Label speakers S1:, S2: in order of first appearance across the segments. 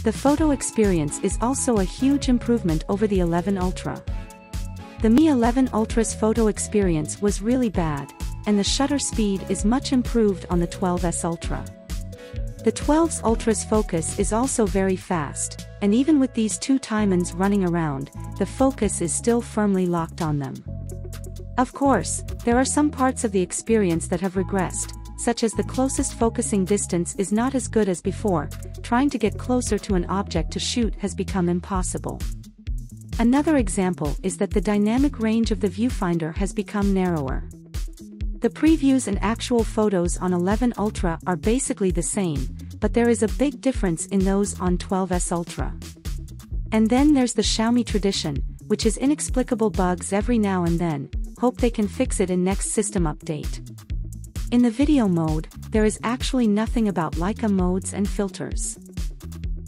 S1: The photo experience is also a huge improvement over the 11 Ultra. The Mi 11 Ultra's photo experience was really bad, and the shutter speed is much improved on the 12S Ultra. The 12's Ultra's focus is also very fast, and even with these two Timons running around, the focus is still firmly locked on them. Of course, there are some parts of the experience that have regressed, such as the closest focusing distance is not as good as before. Trying to get closer to an object to shoot has become impossible. Another example is that the dynamic range of the viewfinder has become narrower. The previews and actual photos on 11 Ultra are basically the same, but there is a big difference in those on 12S Ultra. And then there's the Xiaomi tradition, which is inexplicable bugs every now and then. Hope they can fix it in next system update. In the video mode, there is actually nothing about Leica modes and filters.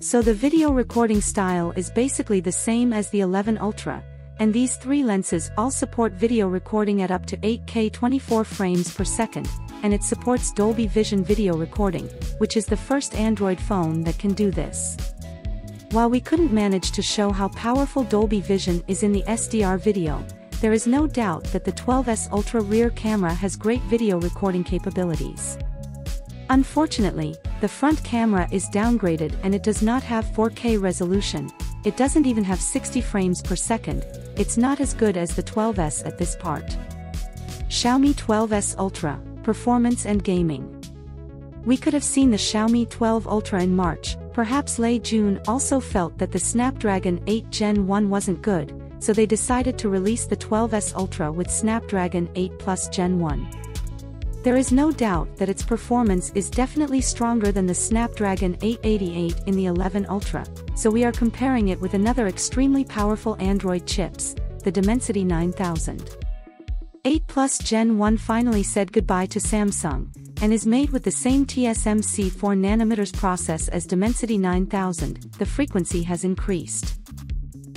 S1: So the video recording style is basically the same as the 11 Ultra, and these three lenses all support video recording at up to 8K 24 frames per second, and it supports Dolby Vision video recording, which is the first Android phone that can do this. While we couldn't manage to show how powerful Dolby Vision is in the SDR video, there is no doubt that the 12S Ultra rear camera has great video recording capabilities. Unfortunately, the front camera is downgraded and it does not have 4K resolution. It doesn't even have 60 frames per second. It's not as good as the 12S at this part. Xiaomi 12S Ultra, performance and gaming. We could have seen the Xiaomi 12 Ultra in March, perhaps late June. Also felt that the Snapdragon 8 Gen 1 wasn't good, so they decided to release the 12S Ultra with Snapdragon 8 Plus Gen 1. There is no doubt that its performance is definitely stronger than the Snapdragon 888 in the 11 Ultra, so we are comparing it with another extremely powerful Android chips, the Dimensity 9000. 8 Plus Gen 1 finally said goodbye to Samsung, and is made with the same TSMC 4nm process as Dimensity 9000. The frequency has increased.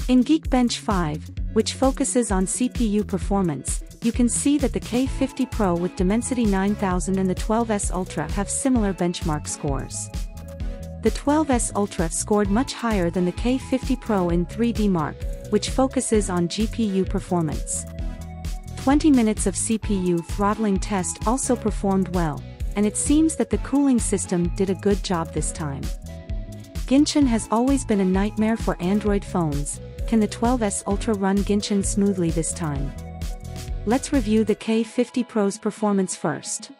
S1: In Geekbench 5, which focuses on CPU performance, you can see that the K50 Pro with Dimensity 9000 and the 12S Ultra have similar benchmark scores. The 12S Ultra scored much higher than the K50 Pro in 3D Mark, which focuses on GPU performance. 20 minutes of CPU throttling test also performed well, and it seems that the cooling system did a good job this time. Genshin has always been a nightmare for Android phones. Can the 12S Ultra run Genshin smoothly this time? Let's review the K50 Pro's performance first.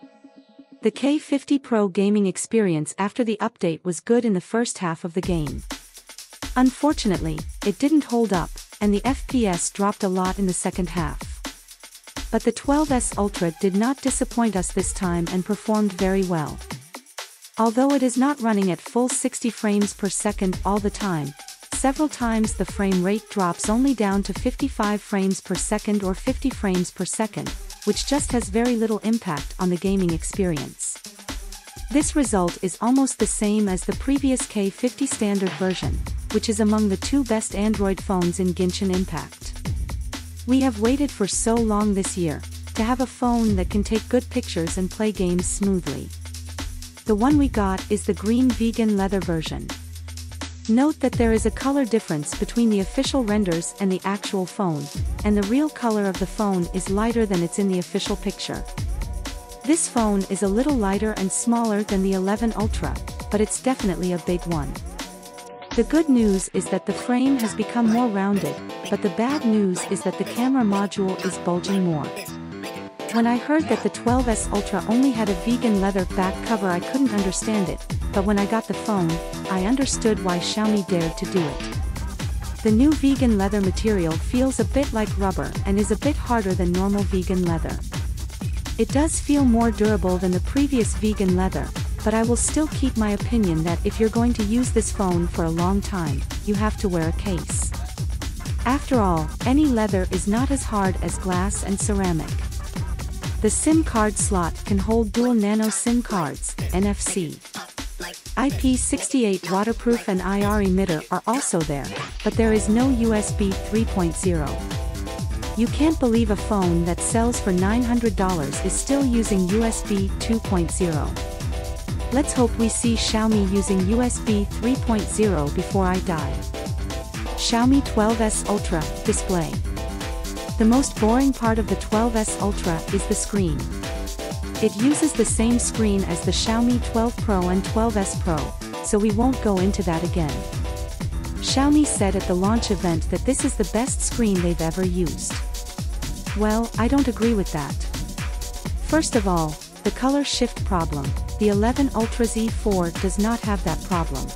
S1: The K50 Pro gaming experience after the update was good in the first half of the game. Unfortunately, it didn't hold up, and the FPS dropped a lot in the second half. But the 12S Ultra did not disappoint us this time and performed very well. Although it is not running at full 60 frames per second all the time, several times the frame rate drops only down to 55 frames per second or 50 frames per second, which just has very little impact on the gaming experience. This result is almost the same as the previous K50 standard version, which is among the two best Android phones in Genshin Impact. We have waited for so long this year to have a phone that can take good pictures and play games smoothly. The one we got is the green vegan leather version. Note that there is a color difference between the official renders and the actual phone, and the real color of the phone is lighter than it's in the official picture. This phone is a little lighter and smaller than the 11 Ultra, but it's definitely a big one. The good news is that the frame has become more rounded, but the bad news is that the camera module is bulging more. When I heard that the 12S Ultra only had a vegan leather back cover, I couldn't understand it, but when I got the phone, I understood why Xiaomi dared to do it. The new vegan leather material feels a bit like rubber and is a bit harder than normal vegan leather. It does feel more durable than the previous vegan leather, but I will still keep my opinion that if you're going to use this phone for a long time, you have to wear a case. After all, any leather is not as hard as glass and ceramic. The SIM card slot can hold dual nano SIM cards, NFC. IP68 waterproof and IR emitter are also there, but there is no USB 3.0. You can't believe a phone that sells for $900 is still using USB 2.0. Let's hope we see Xiaomi using USB 3.0 before I die. Xiaomi 12S Ultra display. The most boring part of the 12S Ultra is the screen. It uses the same screen as the Xiaomi 12 Pro and 12S Pro, so we won't go into that again. Xiaomi said at the launch event that this is the best screen they've ever used. Well, I don't agree with that. First of all, the color shift problem. The 11 Ultra Z4 does not have that problem.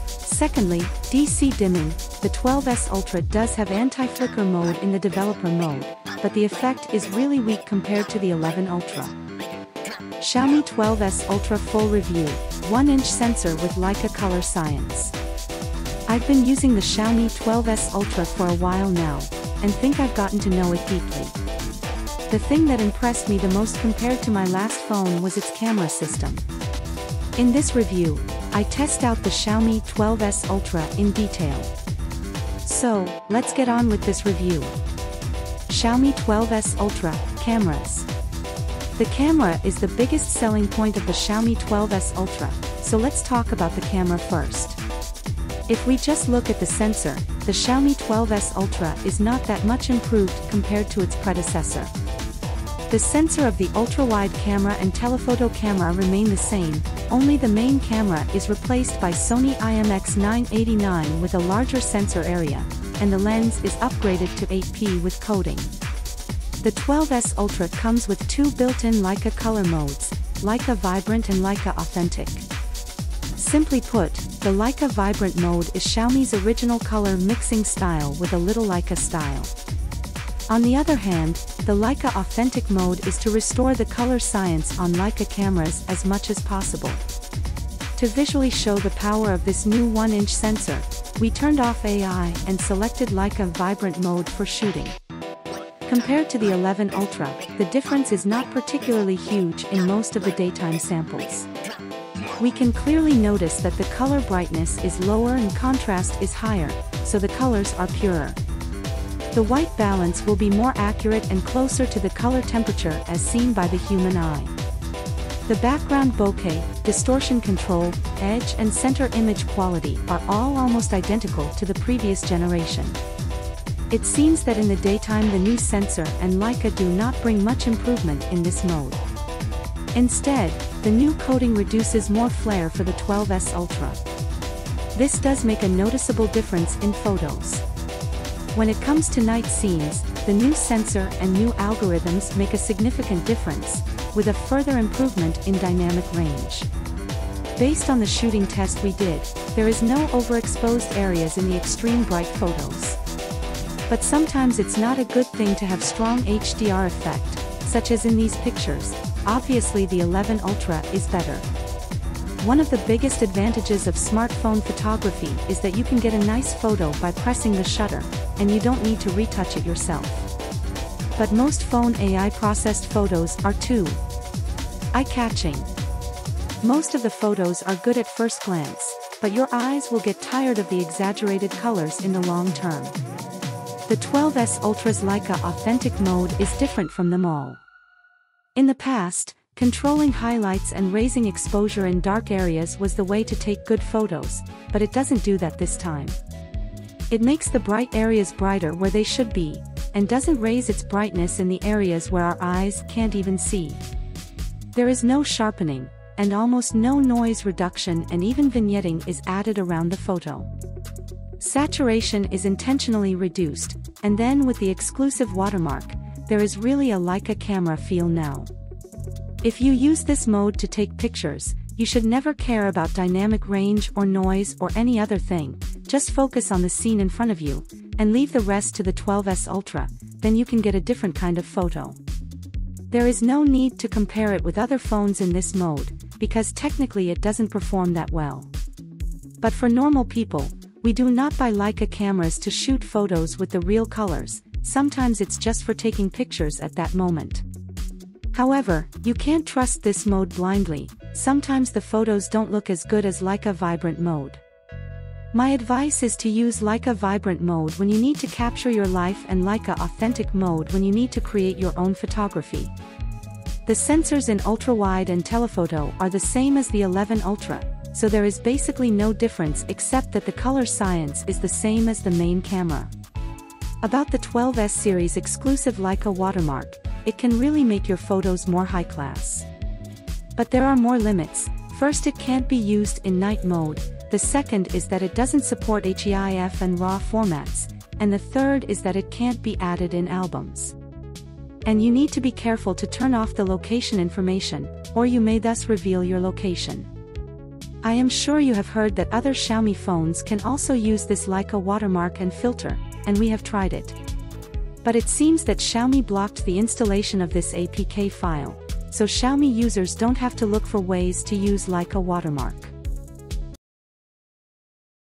S1: Secondly, DC dimming. The 12S Ultra does have anti-flicker mode in the developer mode, but the effect is really weak compared to the 11 Ultra. Xiaomi 12S Ultra full review, 1-inch sensor with Leica color science. I've been using the Xiaomi 12S Ultra for a while now, and think I've gotten to know it deeply. The thing that impressed me the most compared to my last phone was its camera system. In this review, I test out the Xiaomi 12S Ultra in detail. So, let's get on with this review. Xiaomi 12S Ultra, cameras. The camera is the biggest selling point of the Xiaomi 12S Ultra, so let's talk about the camera first. If we just look at the sensor, the Xiaomi 12S Ultra is not that much improved compared to its predecessor. The sensor of the ultra-wide camera and telephoto camera remain the same, only the main camera is replaced by Sony IMX989 with a larger sensor area, and the lens is upgraded to 8P with coding. The 12S Ultra comes with two built-in Leica color modes, Leica Vibrant and Leica Authentic. Simply put, the Leica Vibrant mode is Xiaomi's original color mixing style with a little Leica style. On the other hand, the Leica Authentic mode is to restore the color science on Leica cameras as much as possible. To visually show the power of this new 1-inch sensor, we turned off AI and selected Leica Vibrant mode for shooting. Compared to the 11 Ultra, the difference is not particularly huge in most of the daytime samples. We can clearly notice that the color brightness is lower and contrast is higher, so the colors are purer. The white balance will be more accurate and closer to the color temperature as seen by the human eye. The background bokeh, distortion control, edge and center image quality are all almost identical to the previous generation. It seems that in the daytime the new sensor and Leica do not bring much improvement in this mode. Instead, the new coating reduces more flare for the 12S Ultra. This does make a noticeable difference in photos. When it comes to night scenes, the new sensor and new algorithms make a significant difference, with a further improvement in dynamic range. Based on the shooting test we did, there is no overexposed areas in the extreme bright photos. But sometimes it's not a good thing to have strong HDR effect, such as in these pictures. Obviously the 11 Ultra is better. One of the biggest advantages of smartphone photography is that you can get a nice photo by pressing the shutter, and you don't need to retouch it yourself. But most phone AI processed photos are too eye-catching. Most of the photos are good at first glance, but your eyes will get tired of the exaggerated colors in the long term. The 12S Ultra's Leica Authentic mode is different from them all. In the past, controlling highlights and raising exposure in dark areas was the way to take good photos, but it doesn't do that this time. It makes the bright areas brighter where they should be, and doesn't raise its brightness in the areas where our eyes can't even see. There is no sharpening, and almost no noise reduction, and even vignetting is added around the photo. Saturation is intentionally reduced, and then with the exclusive watermark, there is really a Leica camera feel now. If you use this mode to take pictures, you should never care about dynamic range or noise or any other thing, just focus on the scene in front of you, and leave the rest to the 12S Ultra, then you can get a different kind of photo. There is no need to compare it with other phones in this mode, because technically it doesn't perform that well. But for normal people, we do not buy Leica cameras to shoot photos with the real colors, sometimes it's just for taking pictures at that moment. However, you can't trust this mode blindly, sometimes the photos don't look as good as Leica Vibrant mode. My advice is to use Leica Vibrant mode when you need to capture your life and Leica Authentic mode when you need to create your own photography. The sensors in ultra-wide and telephoto are the same as the 11 Ultra, so there is basically no difference except that the color science is the same as the main camera. About the 12S series exclusive Leica watermark, it can really make your photos more high class. But there are more limits. First, it can't be used in night mode, the second is that it doesn't support HEIF and RAW formats, and the third is that it can't be added in albums. And you need to be careful to turn off the location information, or you may thus reveal your location. I am sure you have heard that other Xiaomi phones can also use this Leica watermark and filter, and we have tried it. But it seems that Xiaomi blocked the installation of this APK file, so Xiaomi users don't have to look for ways to use Leica watermark.